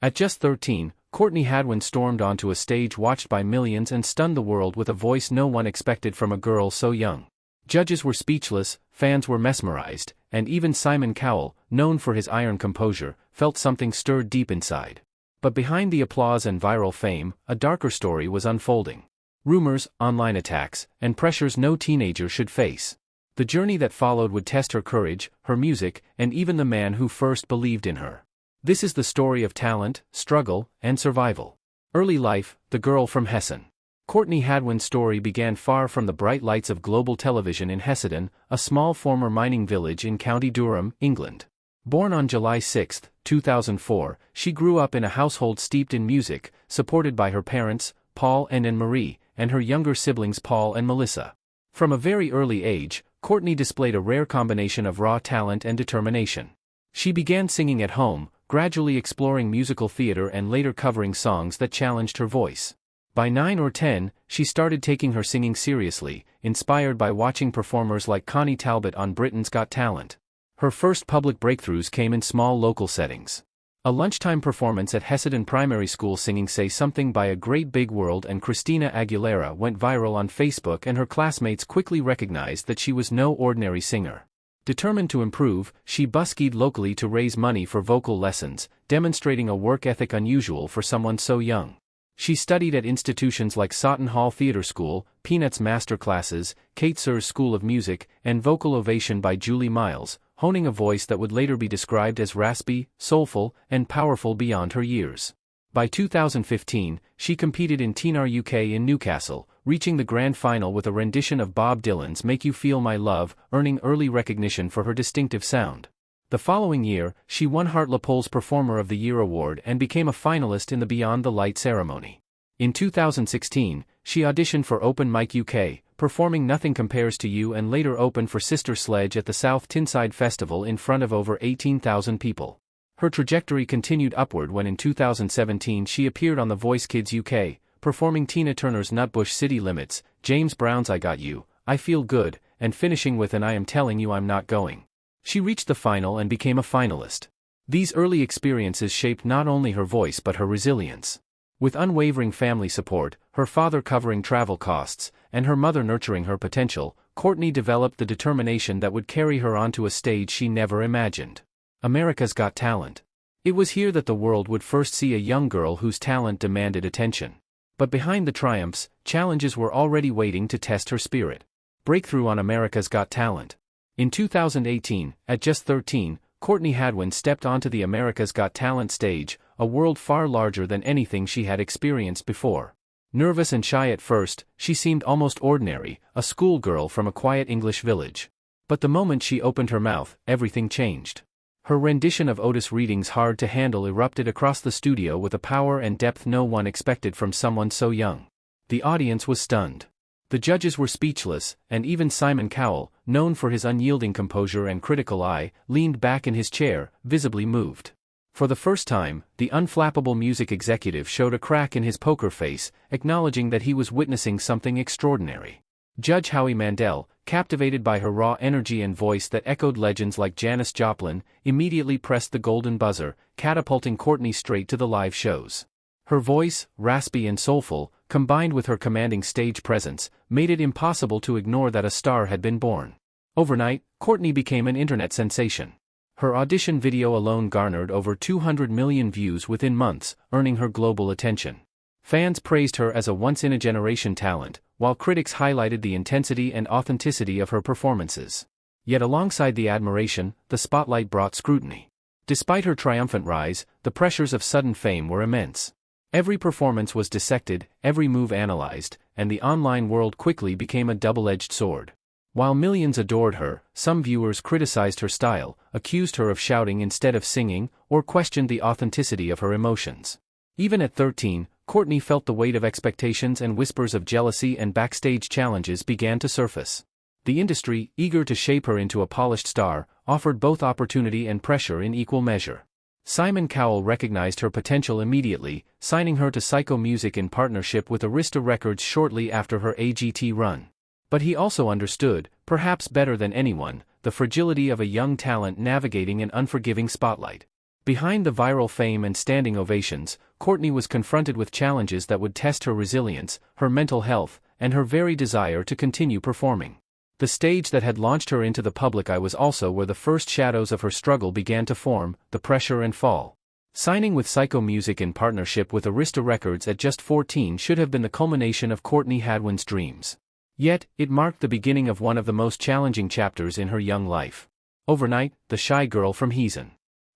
At just 13, Courtney Hadwin stormed onto a stage watched by millions and stunned the world with a voice no one expected from a girl so young. Judges were speechless, fans were mesmerized, and even Simon Cowell, known for his iron composure, felt something stirred deep inside. But behind the applause and viral fame, a darker story was unfolding. Rumors, online attacks, and pressures no teenager should face. The journey that followed would test her courage, her music, and even the man who first believed in her. This is the story of talent, struggle, and survival. Early life, the girl from Hessen. Courtney Hadwin's story began far from the bright lights of global television in Hessen, a small former mining village in County Durham, England. Born on July 6, 2004, she grew up in a household steeped in music, supported by her parents, Paul and Anne-Marie, and her younger siblings Paul and Melissa. From a very early age, Courtney displayed a rare combination of raw talent and determination. She began singing at home, gradually exploring musical theater and later covering songs that challenged her voice. By 9 or 10, she started taking her singing seriously, inspired by watching performers like Connie Talbot on Britain's Got Talent. Her first public breakthroughs came in small local settings. A lunchtime performance at Hessen Primary School singing Say Something by A Great Big World and Christina Aguilera went viral on Facebook, and her classmates quickly recognized that she was no ordinary singer. Determined to improve, she buskied locally to raise money for vocal lessons, demonstrating a work ethic unusual for someone so young. She studied at institutions like Sutton Hall Theatre School, Peanuts Master Classes, Kate Sir's School of Music, and Vocal Ovation by Julie Miles, honing a voice that would later be described as raspy, soulful, and powerful beyond her years. By 2015, she competed in Teen Are UK in Newcastle, reaching the grand final with a rendition of Bob Dylan's Make You Feel My Love, earning early recognition for her distinctive sound. The following year, she won Hartlepool's Performer of the Year award and became a finalist in the Beyond the Light ceremony. In 2016, she auditioned for Open Mic UK, performing Nothing Compares to You, and later opened for Sister Sledge at the South Tyneside Festival in front of over 18,000 people. Her trajectory continued upward when in 2017 she appeared on The Voice Kids UK, performing Tina Turner's Nutbush City Limits, James Brown's I Got You, I Feel Good, and finishing with an I Am Telling You I'm Not Going. She reached the final and became a finalist. These early experiences shaped not only her voice but her resilience. With unwavering family support, her father covering travel costs, and her mother nurturing her potential, Courtney developed the determination that would carry her onto a stage she never imagined. America's Got Talent. It was here that the world would first see a young girl whose talent demanded attention. But behind the triumphs, challenges were already waiting to test her spirit. Breakthrough on America's Got Talent. In 2018, at just 13, Courtney Hadwin stepped onto the America's Got Talent stage, a world far larger than anything she had experienced before. Nervous and shy at first, she seemed almost ordinary, a schoolgirl from a quiet English village. But the moment she opened her mouth, everything changed. Her rendition of Otis Redding's Hard to Handle erupted across the studio with a power and depth no one expected from someone so young. The audience was stunned. The judges were speechless, and even Simon Cowell, known for his unyielding composure and critical eye, leaned back in his chair, visibly moved. For the first time, the unflappable music executive showed a crack in his poker face, acknowledging that he was witnessing something extraordinary. Judge Howie Mandel, captivated by her raw energy and voice that echoed legends like Janis Joplin, immediately pressed the golden buzzer, catapulting Courtney straight to the live shows. Her voice, raspy and soulful, combined with her commanding stage presence, made it impossible to ignore that a star had been born. Overnight, Courtney became an internet sensation. Her audition video alone garnered over 200 million views within months, earning her global attention. Fans praised her as a once-in-a-generation talent, while critics highlighted the intensity and authenticity of her performances. Yet alongside the admiration, the spotlight brought scrutiny. Despite her triumphant rise, the pressures of sudden fame were immense. Every performance was dissected, every move analyzed, and the online world quickly became a double-edged sword. While millions adored her, some viewers criticized her style, accused her of shouting instead of singing, or questioned the authenticity of her emotions. Even at 13, Courtney felt the weight of expectations, and whispers of jealousy and backstage challenges began to surface. The industry, eager to shape her into a polished star, offered both opportunity and pressure in equal measure. Simon Cowell recognized her potential immediately, signing her to Psycho Music in partnership with Arista Records shortly after her AGT run. But he also understood, perhaps better than anyone, the fragility of a young talent navigating an unforgiving spotlight. Behind the viral fame and standing ovations, Courtney was confronted with challenges that would test her resilience, her mental health, and her very desire to continue performing. The stage that had launched her into the public eye was also where the first shadows of her struggle began to form, the pressure and fall. Signing with Psycho Music in partnership with Arista Records at just 14 should have been the culmination of Courtney Hadwin's dreams. Yet, it marked the beginning of one of the most challenging chapters in her young life. Overnight, the shy girl from Heason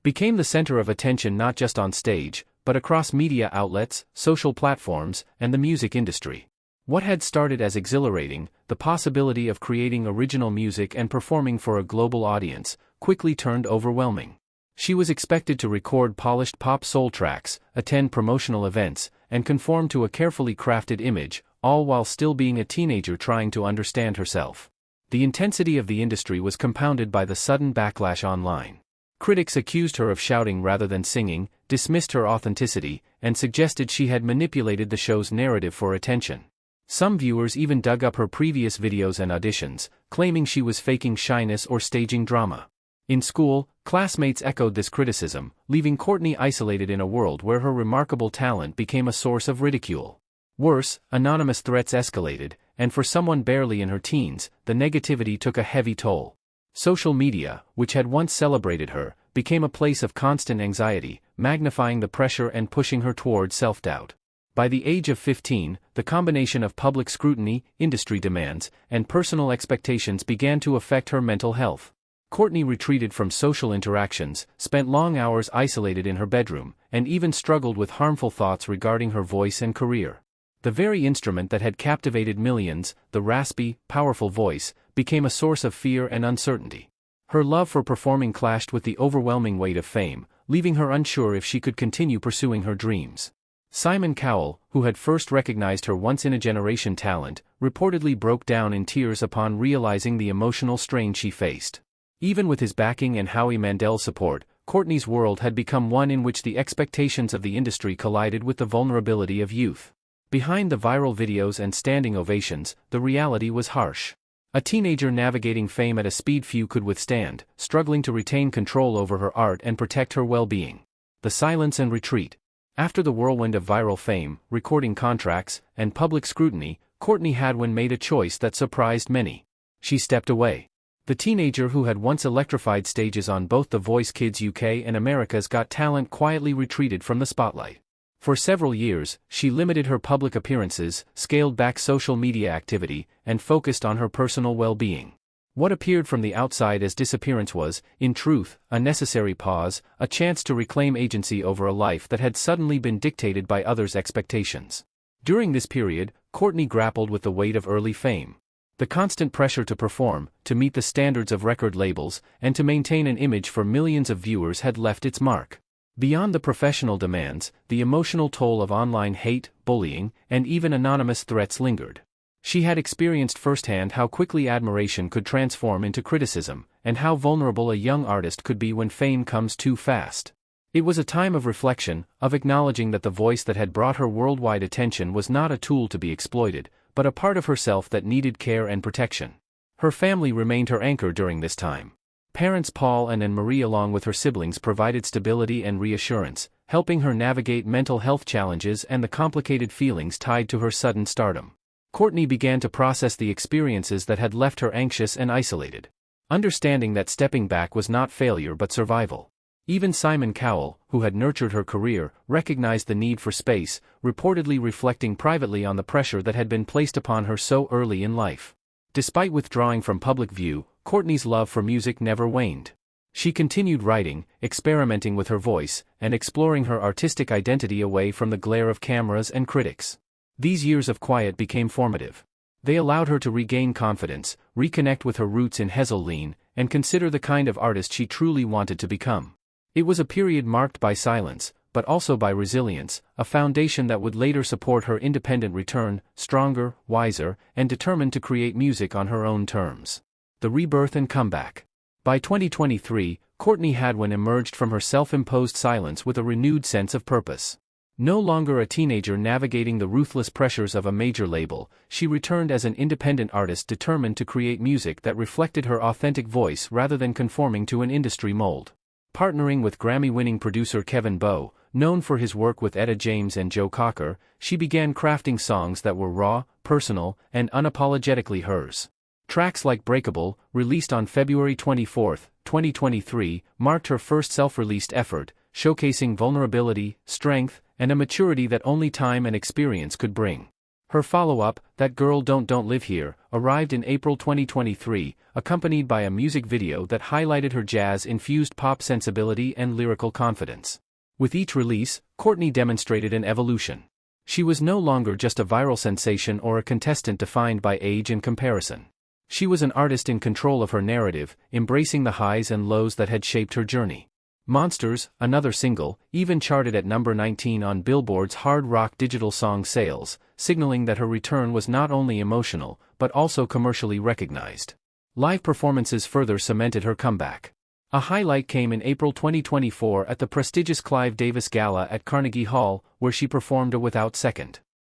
became the center of attention not just on stage, but across media outlets, social platforms, and the music industry. What had started as exhilarating, the possibility of creating original music and performing for a global audience, quickly turned overwhelming. She was expected to record polished pop soul tracks, attend promotional events, and conform to a carefully crafted image, all while still being a teenager trying to understand herself. The intensity of the industry was compounded by the sudden backlash online. Critics accused her of shouting rather than singing, dismissed her authenticity, and suggested she had manipulated the show's narrative for attention. Some viewers even dug up her previous videos and auditions, claiming she was faking shyness or staging drama. In school, classmates echoed this criticism, leaving Courtney isolated in a world where her remarkable talent became a source of ridicule. Worse, anonymous threats escalated, and for someone barely in her teens, the negativity took a heavy toll. Social media, which had once celebrated her, became a place of constant anxiety, magnifying the pressure and pushing her toward self-doubt. By the age of 15, the combination of public scrutiny, industry demands, and personal expectations began to affect her mental health. Courtney retreated from social interactions, spent long hours isolated in her bedroom, and even struggled with harmful thoughts regarding her voice and career. The very instrument that had captivated millions, the raspy, powerful voice, became a source of fear and uncertainty. Her love for performing clashed with the overwhelming weight of fame, leaving her unsure if she could continue pursuing her dreams. Simon Cowell, who had first recognized her once-in-a-generation talent, reportedly broke down in tears upon realizing the emotional strain she faced. Even with his backing and Howie Mandel's support, Courtney's world had become one in which the expectations of the industry collided with the vulnerability of youth. Behind the viral videos and standing ovations, the reality was harsh. A teenager navigating fame at a speed few could withstand, struggling to retain control over her art and protect her well-being. The silence and retreat. After the whirlwind of viral fame, recording contracts, and public scrutiny, Courtney Hadwin made a choice that surprised many. She stepped away. The teenager who had once electrified stages on both The Voice Kids UK and America's Got Talent quietly retreated from the spotlight. For several years, she limited her public appearances, scaled back social media activity, and focused on her personal well-being. What appeared from the outside as disappearance was, in truth, a necessary pause, a chance to reclaim agency over a life that had suddenly been dictated by others' expectations. During this period, Courtney grappled with the weight of early fame. The constant pressure to perform, to meet the standards of record labels, and to maintain an image for millions of viewers had left its mark. Beyond the professional demands, the emotional toll of online hate, bullying, and even anonymous threats lingered. She had experienced firsthand how quickly admiration could transform into criticism, and how vulnerable a young artist could be when fame comes too fast. It was a time of reflection, of acknowledging that the voice that had brought her worldwide attention was not a tool to be exploited, but a part of herself that needed care and protection. Her family remained her anchor during this time. Parents Paul and Anne-Marie along with her siblings provided stability and reassurance, helping her navigate mental health challenges and the complicated feelings tied to her sudden stardom. Courtney began to process the experiences that had left her anxious and isolated. Understanding that stepping back was not failure but survival. Even Simon Cowell, who had nurtured her career, recognized the need for space, reportedly reflecting privately on the pressure that had been placed upon her so early in life. Despite withdrawing from public view, Courtney's love for music never waned. She continued writing, experimenting with her voice, and exploring her artistic identity away from the glare of cameras and critics. These years of quiet became formative. They allowed her to regain confidence, reconnect with her roots in Hazelleen, and consider the kind of artist she truly wanted to become. It was a period marked by silence, but also by resilience, a foundation that would later support her independent return, stronger, wiser, and determined to create music on her own terms. The rebirth and comeback. By 2023, Courtney Hadwin emerged from her self-imposed silence with a renewed sense of purpose. No longer a teenager navigating the ruthless pressures of a major label, she returned as an independent artist determined to create music that reflected her authentic voice rather than conforming to an industry mold. Partnering with Grammy-winning producer Kevin Bowe, known for his work with Etta James and Joe Cocker, she began crafting songs that were raw, personal, and unapologetically hers. Tracks like Breakable, released on February 24, 2023, marked her first self-released effort, showcasing vulnerability, strength, and a maturity that only time and experience could bring. Her follow-up, That Girl Don't Live Here, arrived in April 2023, accompanied by a music video that highlighted her jazz-infused pop sensibility and lyrical confidence. With each release, Courtney demonstrated an evolution. She was no longer just a viral sensation or a contestant defined by age and comparison. She was an artist in control of her narrative, embracing the highs and lows that had shaped her journey. Monsters, another single, even charted at number 19 on Billboard's Hard Rock Digital Song sales, signaling that her return was not only emotional, but also commercially recognized. Live performances further cemented her comeback. A highlight came in April 2024 at the prestigious Clive Davis Gala at Carnegie Hall, where she performed a Without Second.